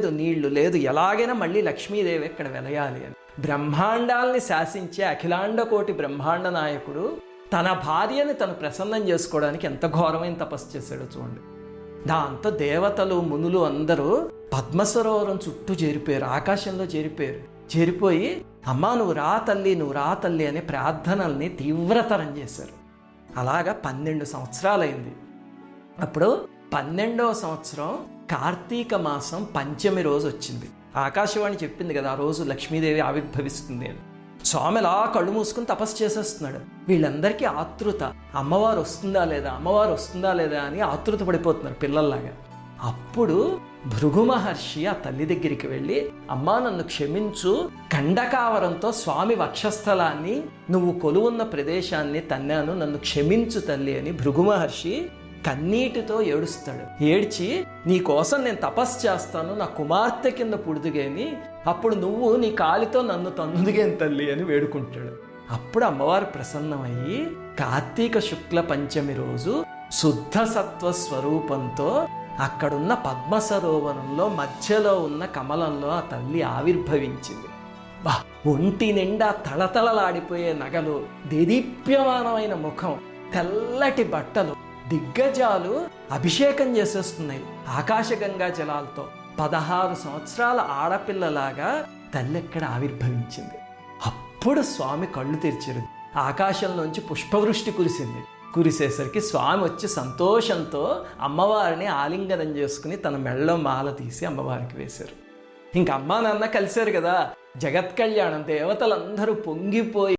లేదు, నీళ్లు లేదు, ఎలాగైనా మళ్ళీ లక్ష్మీదేవి ఇక్కడ వెలయాలి అని. బ్రహ్మాండాల్ని శాసించే అఖిలాండ కోటి బ్రహ్మాండ నాయకుడు తన భార్యని తను ప్రసన్నం చేసుకోవడానికి ఎంత ఘోరమైన తపస్సు చేశాడో చూడండి. దాంతో దేవతలు మునులు అందరూ పద్మసరోవరం చుట్టూ చేరిపోయారు, ఆకాశంలో చేరిపోయారు. చేరిపోయి అమ్మా నువ్వు రా తల్లి, నువ్వు రా తల్లి అనే ప్రార్థనల్ని తీవ్రతరం చేశారు. అలాగా 12 సంవత్సరాలైంది. అప్పుడు 12వ సంవత్సరం కార్తీక మాసం పంచమి రోజు వచ్చింది. ఆకాశవాణి చెప్పింది కదా ఆ రోజు లక్ష్మీదేవి ఆవిర్భవిస్తుంది అని. స్వామి అలా కళ్ళు మూసుకుని తపస్సు చేసేస్తున్నాడు. వీళ్ళందరికీ ఆతృత, అమ్మవారు వస్తుందా లేదా, అమ్మవారు వస్తుందా లేదా అని ఆతృత పడిపోతున్నారు పిల్లల్లాగా. అప్పుడు భృగు మహర్షి ఆ తల్లి దగ్గరికి వెళ్ళి, అమ్మా నన్ను క్షమించు, ఖండకావరంతో స్వామి వక్షస్థలాన్ని, నువ్వు కొలువున్న ప్రదేశాన్ని తన్నాను, నన్ను క్షమించు తల్లి అని భృగు మహర్షి కన్నీటితో ఏడుస్తాడు. ఏడ్చి నీ కోసం నేను తపస్సు చేస్తాను, నా కుమార్తె కింద పుడుదుగేని, అప్పుడు నువ్వు నీ కాలితో నన్ను తందుగేని తల్లి అని వేడుకుంటాడు. అప్పుడు అమ్మవారు ప్రసన్నమయ్యి కార్తీక శుక్ల పంచమి రోజు శుద్ధ సత్వ స్వరూపంతో అక్కడున్న పద్మ సరోవరంలో మధ్యలో ఉన్న కమలంలో ఆ తల్లి ఆవిర్భవించింది. ఒంటి నిండా తళతళలాడిపోయే నగలు, దేదీప్యమానమైన ముఖం, తెల్లటి బట్టలు, దిగ్గజాలు అభిషేకం చేసేస్తున్నాయి ఆకాశగంగా జలాలతో. 16 సంవత్సరాల ఆడపిల్లలాగా తల్లి ఎక్కడ ఆవిర్భవించింది. అప్పుడు స్వామి కళ్ళు తెరిచారు. ఆకాశంలోంచి పుష్పవృష్టి కురిసింది. కురిసేసరికి స్వామి వచ్చి సంతోషంతో అమ్మవారిని ఆలింగనం చేసుకుని తన మెళ్ళలో మాల తీసి అమ్మవారికి వేశారు. ఇంక అమ్మా నాన్న కలిశారు కదా, జగత్ కళ్యాణం, దేవతలందరూ పొంగిపోయి